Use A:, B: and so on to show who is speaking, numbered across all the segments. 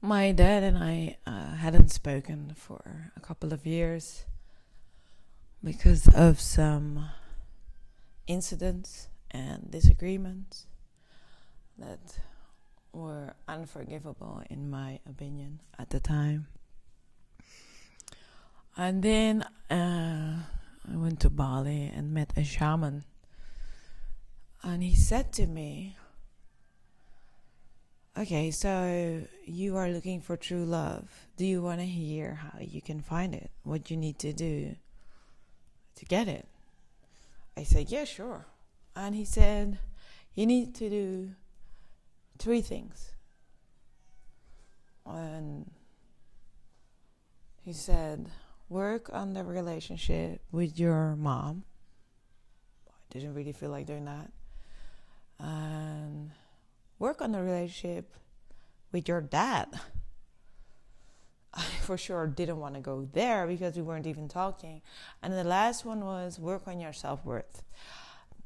A: My dad and I hadn't spoken for a couple of years because of some incidents and disagreements that were unforgivable, in my opinion, at the time. And then I went to Bali and met a shaman. And he said to me, okay, so you are looking for true love. Do you want to hear how you can find it? What you need to do to get it? I said, yeah, sure. And he said, you need to do 3 things. And he said, work on the relationship with your mom. I didn't really feel like doing that. And work on the relationship with your dad. I for sure didn't want to go there because we weren't even talking. And the last one was work on your self-worth.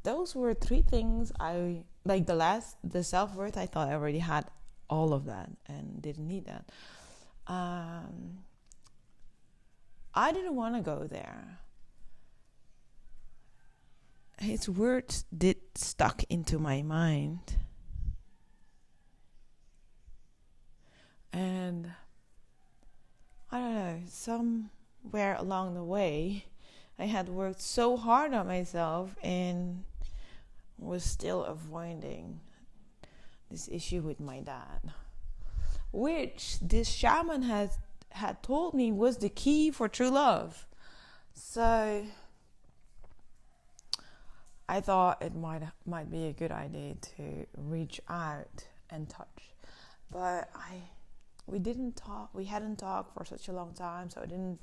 A: Those were 3 things I like. The self-worth, I thought I already had all of that and didn't need that. I didn't want to go there. His words did stuck into my mind. And I don't know, somewhere along the way, I had worked so hard on myself and was still avoiding this issue with my dad, which this shaman had told me was the key for true love. So I thought it might be a good idea to reach out and touch, but we didn't talk. We hadn't talked for such a long time, so I didn't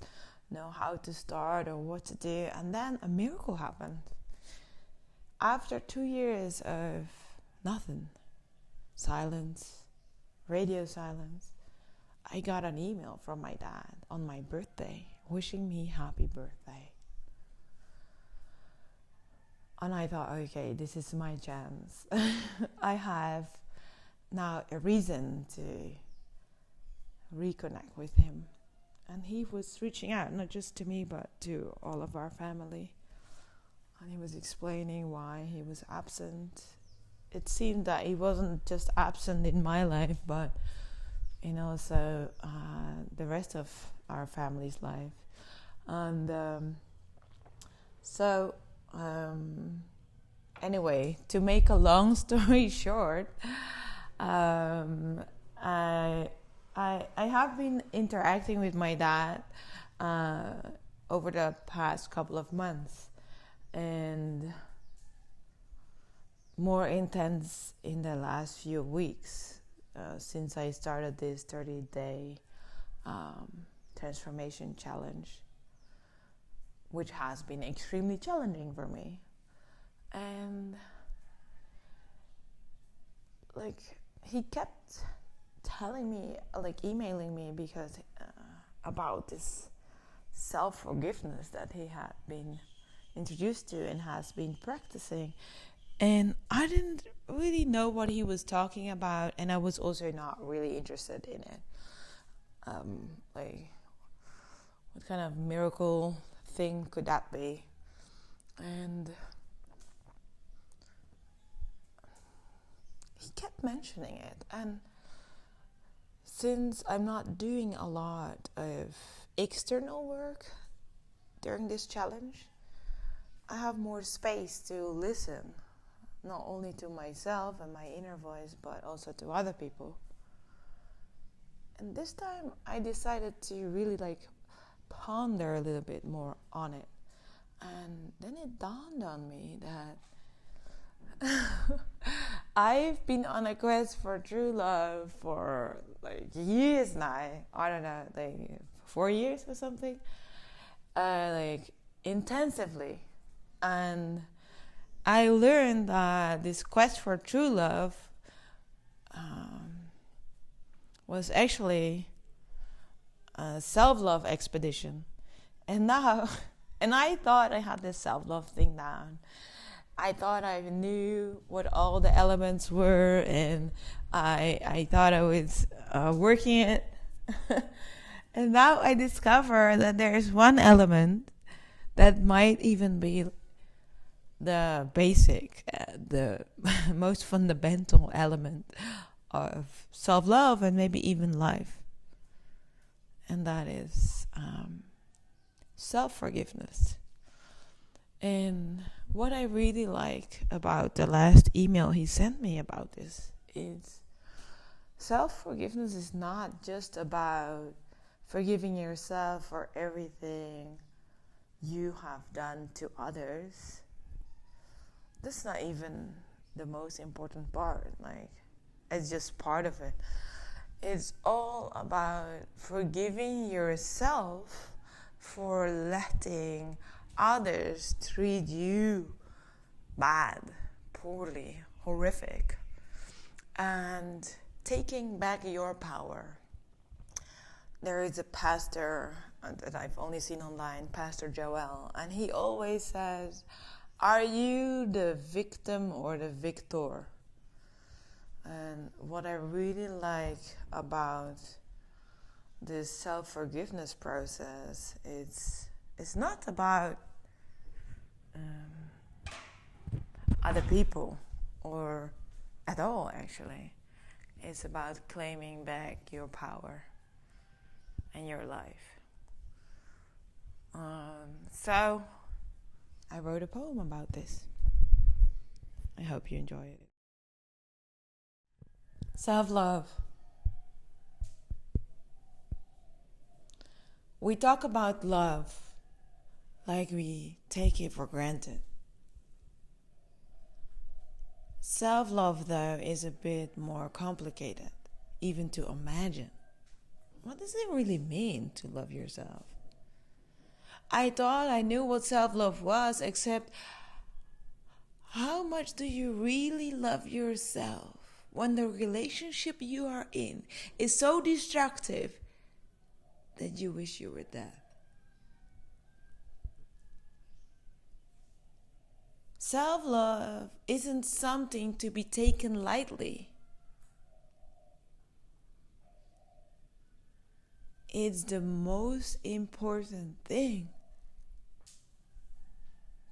A: know how to start or what to do. And then a miracle happened. After 2 years of nothing, silence, radio silence, I got an email from my dad on my birthday wishing me happy birthday. And I thought, okay, this is my chance. I have now a reason to reconnect with him. And he was reaching out, not just to me, but to all of our family. And he was explaining why he was absent. It seemed that he wasn't just absent in my life, but also the rest of our family's life. And anyway, to make a long story short, I have been interacting with my dad over the past couple of months, and more intense in the last few weeks since I started this 30-day transformation challenge, which has been extremely challenging for me. And he kept telling me, emailing me, because about this self-forgiveness that he had been introduced to and has been practicing. And I didn't really know what he was talking about, and I was also not really interested in it. What kind of miracle thing could that be? And he kept mentioning it, and since I'm not doing a lot of external work during this challenge, I have more space to listen, not only to myself and my inner voice, but also to other people. And this time I decided to really ponder a little bit more on it. And then it dawned on me that I've been on a quest for true love for years now. I don't know, 4 years or something. Intensively. And I learned that this quest for true love was actually a self-love expedition. And I thought I had this self-love thing down. I thought I knew what all the elements were, and I thought I was working it. And now I discover that there's one element that might even be the basic, the most fundamental element of self-love and maybe even life. And that is self-forgiveness. And what I really like about the last email he sent me about this is self-forgiveness is not just about forgiving yourself for everything you have done to others. That's not even the most important part. Like, it's just part of it. It's all about forgiving yourself for letting others treat you bad, poorly, horrific, and taking back your power. There is a pastor that I've only seen online, Pastor Joel, and he always says, are you the victim or the victor? And what I really like about this self-forgiveness process is it's not about other people or at all, actually. It's about claiming back your power and your life. So I wrote a poem about this. I hope you enjoy it. Self-love. We talk about love like we take it for granted. Self-love, though, is a bit more complicated, even to imagine. What does it really mean to love yourself? I thought I knew what self-love was, except how much do you really love yourself when the relationship you are in is so destructive that you wish you were dead? Self-love isn't something to be taken lightly. It's the most important thing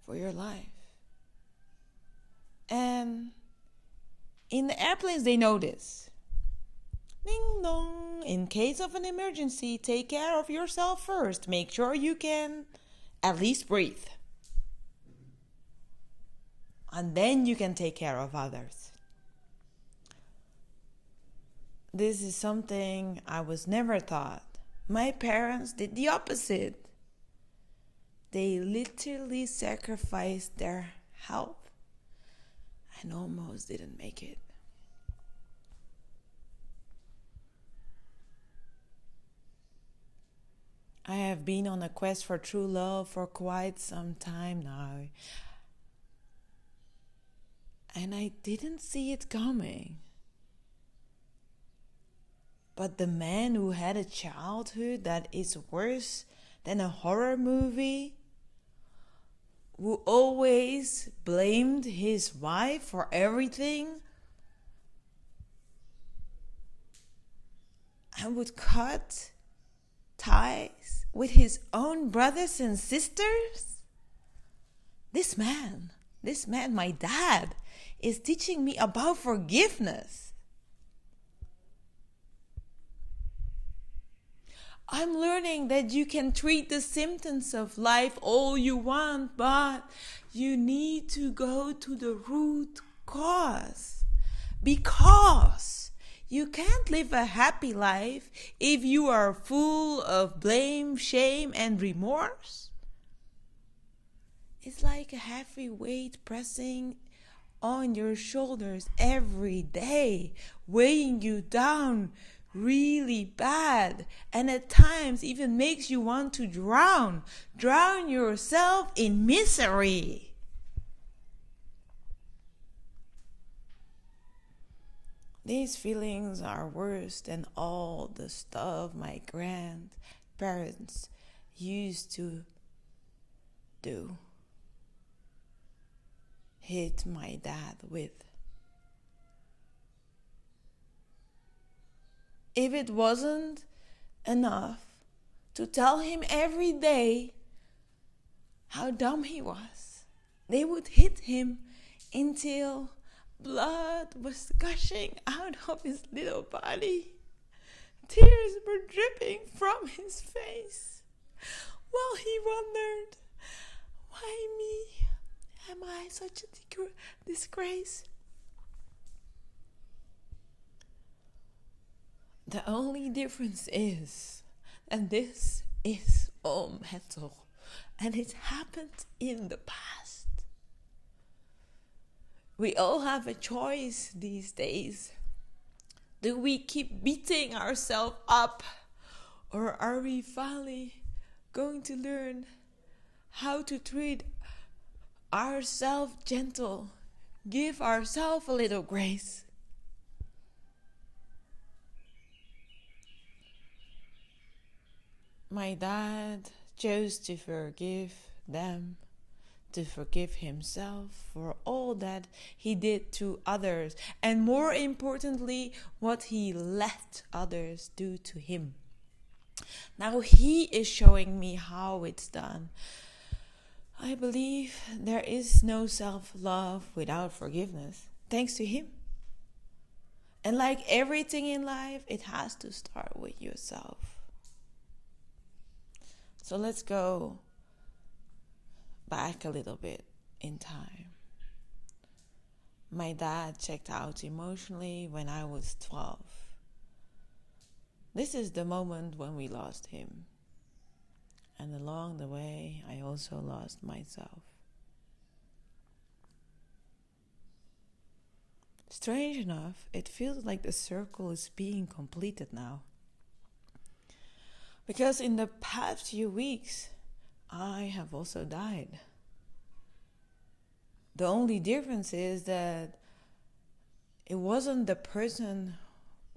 A: for your life. And in the airplanes, they know this. Ding dong. In case of an emergency, take care of yourself first. Make sure you can at least breathe. And then you can take care of others. This is something I was never taught. My parents did the opposite. They literally sacrificed their health and almost didn't make it. I have been on a quest for true love for quite some time now. And I didn't see it coming. But the man who had a childhood that is worse than a horror movie, who always blamed his wife for everything, and would cut ties with his own brothers and sisters. This man, my dad, is teaching me about forgiveness. I'm learning that you can treat the symptoms of life all you want, but you need to go to the root cause. Because you can't live a happy life if you are full of blame, shame, and remorse. It's like a heavy weight pressing on your shoulders every day, weighing you down really bad, and at times even makes you want to drown yourself in misery. These feelings are worse than all the stuff my grandparents used to do. hit my dad with. If it wasn't enough to tell him every day how dumb he was, they would hit him until blood was gushing out of his little body. Tears were dripping from his face while he wondered, why me? Am I such a disgrace? The only difference is, and this is all mental, and it happened in the past. We all have a choice these days. Do we keep beating ourselves up, or are we finally going to learn how to treat ourselves gentle, give ourselves a little grace? My dad chose to forgive them, to forgive himself for all that he did to others, and more importantly, what he let others do to him. Now he is showing me how it's done. I believe there is no self-love without forgiveness, thanks to him. And like everything in life, it has to start with yourself. So let's go back a little bit in time. My dad checked out emotionally when I was 12. This is the moment when we lost him. And along the way, I also lost myself. Strange enough, it feels like the circle is being completed now. Because in the past few weeks, I have also died. The only difference is that it wasn't the person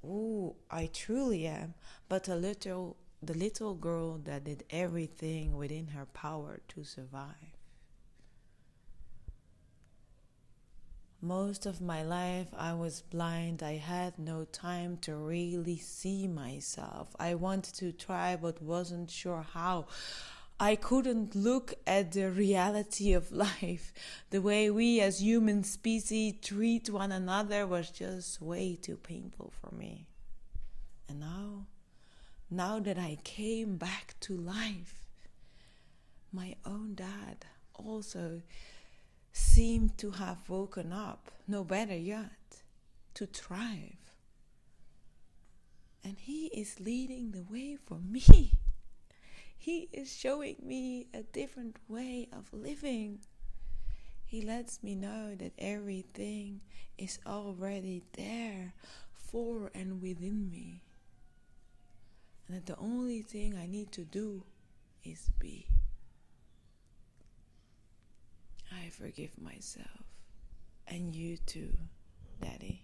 A: who I truly am, but the little girl that did everything within her power to survive. Most of my life I was blind. I had no time to really see myself. I wanted to try but wasn't sure how. I couldn't look at the reality of life. The way we as human species treat one another was just way too painful for me. And now that I came back to life, my own dad also seemed to have woken up, no better yet, to thrive. And he is leading the way for me. He is showing me a different way of living. He lets me know that everything is already there for and within me. And that the only thing I need to do is be. I forgive myself. And you too, Daddy.